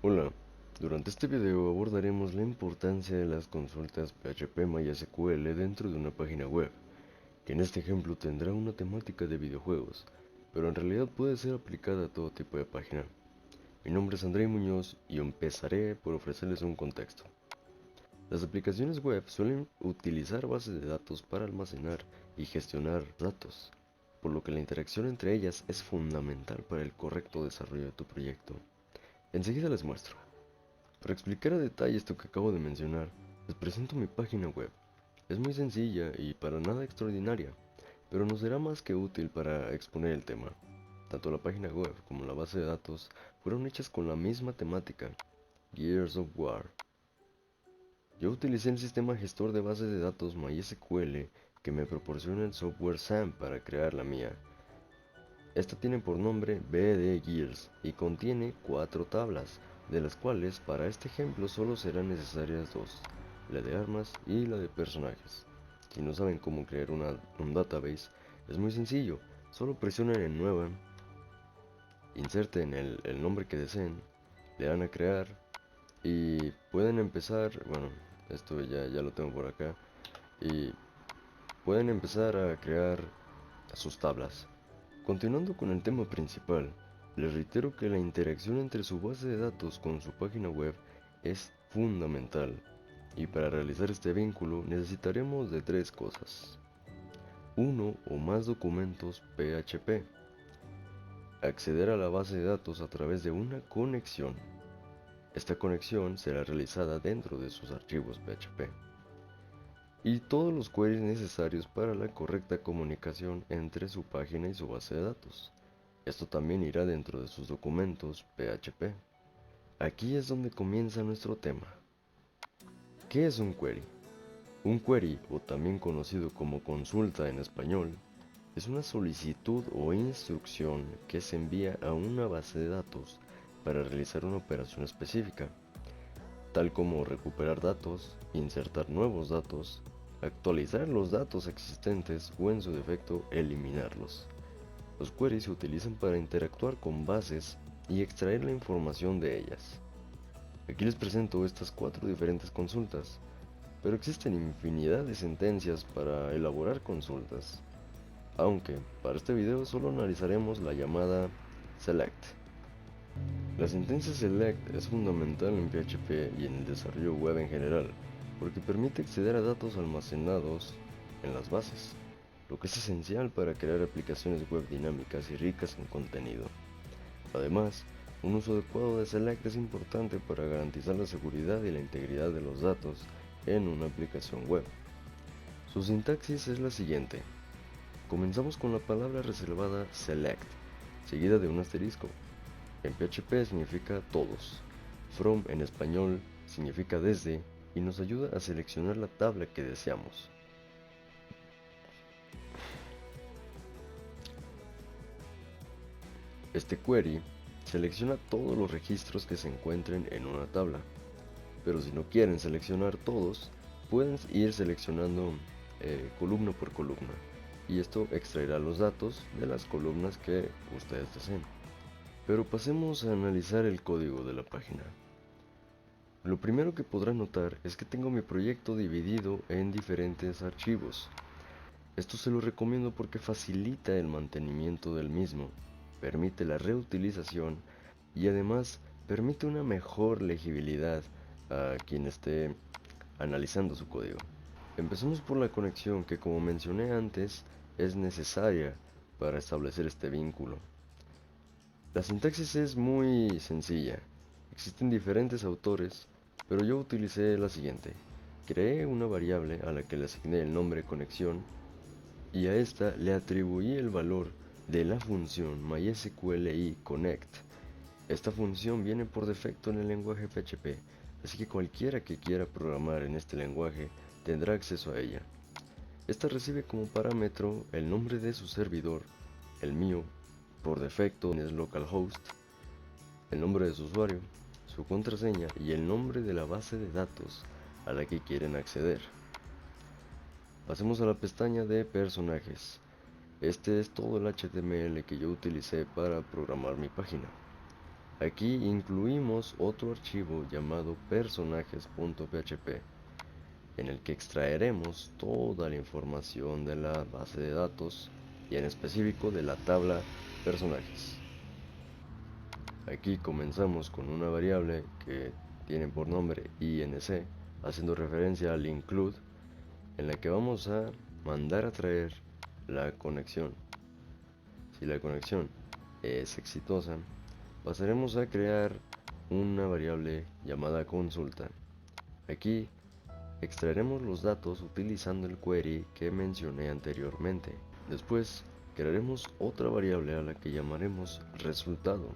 Hola, durante este video abordaremos la importancia de las consultas PHP MySQL dentro de una página web, que en este ejemplo tendrá una temática de videojuegos, pero en realidad puede ser aplicada a todo tipo de página. Mi nombre es André Muñoz y empezaré por ofrecerles un contexto. Las aplicaciones web suelen utilizar bases de datos para almacenar y gestionar datos, por lo que la interacción entre ellas es fundamental para el correcto desarrollo de tu proyecto. Enseguida les muestro. Para explicar a detalle esto que acabo de mencionar, les presento mi página web. Es muy sencilla y para nada extraordinaria, pero nos será más que útil para exponer el tema. Tanto la página web como la base de datos fueron hechas con la misma temática, Gears of War. Yo utilicé el sistema gestor de bases de datos MySQL que me proporciona el software SAM para crear la mía. Esta tiene por nombre BD Gears y contiene 4 tablas, de las cuales para este ejemplo solo serán necesarias 2, la de armas y la de personajes. Si no saben cómo crear un database, es muy sencillo, solo presionen en Nueva, inserten el nombre que deseen, le dan a crear y pueden empezar, bueno, esto ya lo tengo por acá, y pueden empezar a crear sus tablas. Continuando con el tema principal, les reitero que la interacción entre su base de datos con su página web es fundamental, y para realizar este vínculo necesitaremos de 3 cosas. Uno o más documentos PHP. Acceder a la base de datos a través de una conexión. Esta conexión será realizada dentro de sus archivos PHP. Y todos los queries necesarios para la correcta comunicación entre su página y su base de datos. Esto también irá dentro de sus documentos PHP. Aquí es donde comienza nuestro tema. ¿Qué es un query? Un query, o también conocido como consulta en español, es una solicitud o instrucción que se envía a una base de datos para realizar una operación específica, tal como recuperar datos, insertar nuevos datos, actualizar los datos existentes o en su defecto eliminarlos. Los queries se utilizan para interactuar con bases y extraer la información de ellas. Aquí les presento estas 4 diferentes consultas, pero existen infinidad de sentencias para elaborar consultas, aunque para este video solo analizaremos la llamada select. La sentencia select es fundamental en PHP y en el desarrollo web en general, porque permite acceder a datos almacenados en las bases, lo que es esencial para crear aplicaciones web dinámicas y ricas en contenido. Además, un uso adecuado de select es importante para garantizar la seguridad y la integridad de los datos en una aplicación web. Su sintaxis es la siguiente. Comenzamos con la palabra reservada select, seguida de un asterisco. En PHP significa todos. From en español significa desde y nos ayuda a seleccionar la tabla que deseamos. Este query selecciona todos los registros que se encuentren en una tabla, pero si no quieren seleccionar todos, pueden ir seleccionando columna por columna, y esto extraerá los datos de las columnas que ustedes deseen. Pero pasemos a analizar el código de la página. Lo primero que podrán notar es que tengo mi proyecto dividido en diferentes archivos. Esto se lo recomiendo porque facilita el mantenimiento del mismo, permite la reutilización y además permite una mejor legibilidad a quien esté analizando su código. Empecemos por la conexión que, como mencioné antes, es necesaria para establecer este vínculo. La sintaxis es muy sencilla. Existen diferentes autores, pero yo utilicé la siguiente. Creé una variable a la que le asigné el nombre conexión y a esta le atribuí el valor de la función MySQLi connect. Esta función viene por defecto en el lenguaje PHP, así que cualquiera que quiera programar en este lenguaje tendrá acceso a ella. Esta recibe como parámetro el nombre de su servidor, el mío, por defecto es localhost, el nombre de su usuario, su contraseña y el nombre de la base de datos a la que quieren acceder. Pasemos a la pestaña de personajes. Este es todo el HTML que yo utilicé para programar mi página. Aquí incluimos otro archivo llamado personajes.php, en el que extraeremos toda la información de la base de datos y en específico de la tabla personajes. Aquí comenzamos con una variable que tiene por nombre inc, haciendo referencia al include, en la que vamos a mandar a traer la conexión. Si la conexión es exitosa, pasaremos a crear una variable llamada consulta. Aquí extraeremos los datos utilizando el query que mencioné anteriormente. Después crearemos otra variable a la que llamaremos resultado.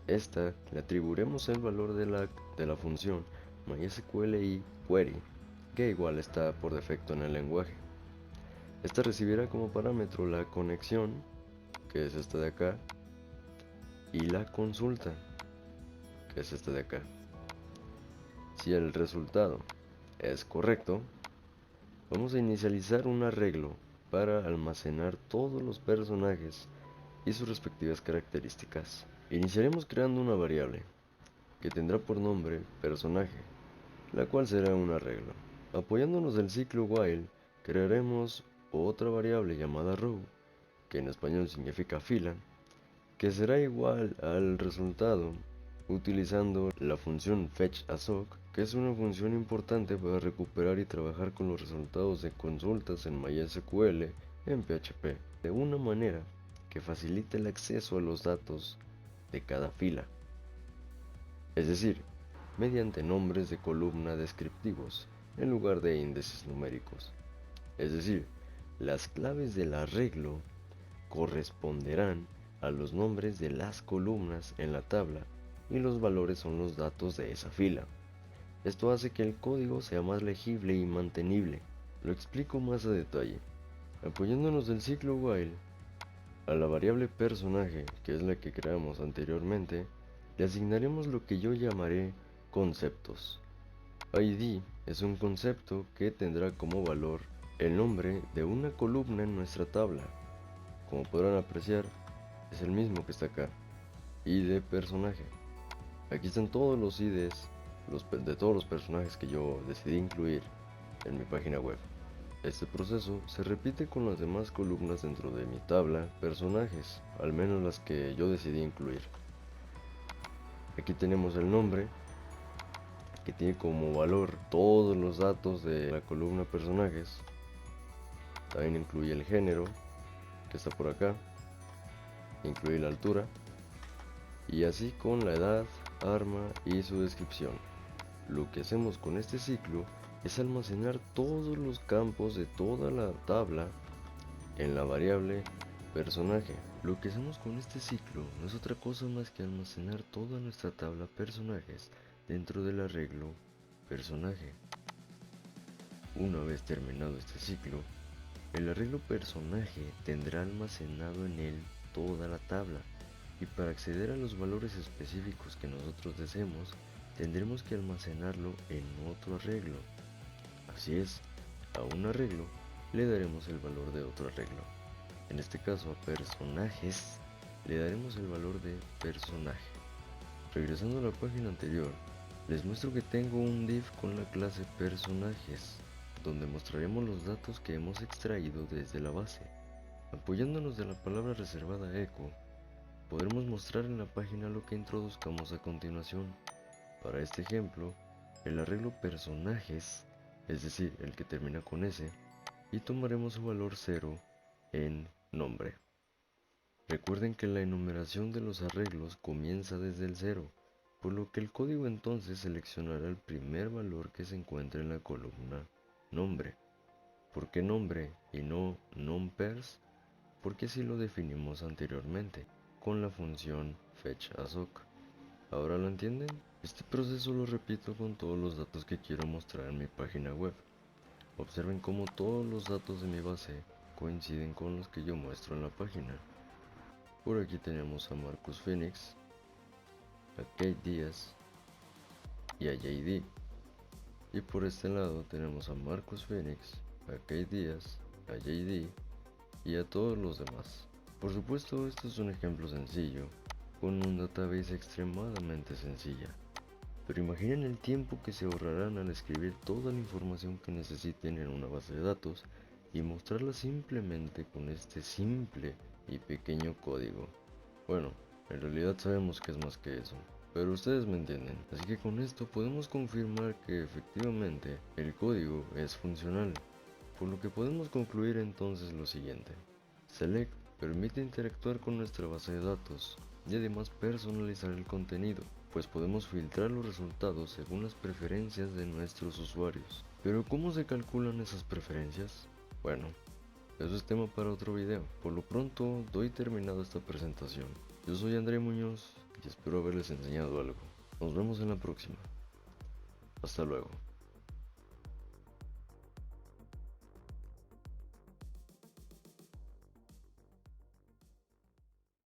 Esta le atribuiremos el valor de la función MySQLi query, que igual está por defecto en el lenguaje. Esta recibirá como parámetro la conexión, que es esta de acá, y la consulta, que es esta de acá. Si el resultado es correcto, vamos a inicializar un arreglo para almacenar todos los personajes y sus respectivas características. Iniciaremos creando una variable que tendrá por nombre personaje, la cual será un arreglo. Apoyándonos del ciclo while, crearemos otra variable llamada row, que en español significa fila, que será igual al resultado utilizando la función fetchASOC, que es una función importante para recuperar y trabajar con los resultados de consultas en MySQL en PHP, de una manera que facilite el acceso a los datos de cada fila, es decir, mediante nombres de columna descriptivos en lugar de índices numéricos. Es decir, las claves del arreglo corresponderán a los nombres de las columnas en la tabla y los valores son los datos de esa fila. Esto hace que el código sea más legible y mantenible. Lo explico más a detalle. Apoyándonos del ciclo while, a la variable personaje, que es la que creamos anteriormente, le asignaremos lo que yo llamaré conceptos. ID es un concepto que tendrá como valor el nombre de una columna en nuestra tabla. Como podrán apreciar, es el mismo que está acá. ID personaje. Aquí están todos los IDs de todos los personajes que yo decidí incluir en mi página web. Este proceso se repite con las demás columnas dentro de mi tabla personajes, al menos las que yo decidí incluir. Aquí tenemos el nombre, que tiene como valor todos los datos de la columna personajes. También incluye el género, que está por acá, incluye la altura, y así con la edad, arma y su descripción. Lo que hacemos con este ciclo es almacenar todos los campos de toda la tabla en la variable personaje. Lo que hacemos con este ciclo no es otra cosa más que almacenar toda nuestra tabla personajes dentro del arreglo personaje. Una vez terminado este ciclo, el arreglo personaje tendrá almacenado en él toda la tabla, y para acceder a los valores específicos que nosotros deseemos, tendremos que almacenarlo en otro arreglo. Así es, a un arreglo le daremos el valor de otro arreglo. En este caso a personajes le daremos el valor de personaje. Regresando a la página anterior, les muestro que tengo un div con la clase personajes, donde mostraremos los datos que hemos extraído desde la base. Apoyándonos de la palabra reservada echo, podremos mostrar en la página lo que introduzcamos a continuación. Para este ejemplo, el arreglo personajes, es decir, el que termina con S, y tomaremos su valor 0 en nombre. Recuerden que la enumeración de los arreglos comienza desde el 0, por lo que el código entonces seleccionará el primer valor que se encuentre en la columna nombre. ¿Por qué nombre y no nompers? Porque así lo definimos anteriormente con la función fetchASOC. ¿Ahora lo entienden? Este proceso lo repito con todos los datos que quiero mostrar en mi página web. Observen cómo todos los datos de mi base coinciden con los que yo muestro en la página. Por aquí tenemos a Marcus Phoenix, a Kate Díaz y a JD. Y por este lado tenemos a Marcus Phoenix, a Kate Díaz, a JD y a todos los demás. Por supuesto, esto es un ejemplo sencillo, con un database extremadamente sencilla. Pero imaginen el tiempo que se ahorrarán al escribir toda la información que necesiten en una base de datos y mostrarla simplemente con este simple y pequeño código. Bueno, en realidad sabemos que es más que eso, pero ustedes me entienden. Así que con esto podemos confirmar que efectivamente el código es funcional, por lo que podemos concluir entonces lo siguiente. Select permite interactuar con nuestra base de datos y además personalizar el contenido, pues podemos filtrar los resultados según las preferencias de nuestros usuarios. Pero ¿cómo se calculan esas preferencias? Bueno, eso es tema para otro video. Por lo pronto, doy terminado esta presentación. Yo soy André Muñoz y espero haberles enseñado algo. Nos vemos en la próxima. Hasta luego.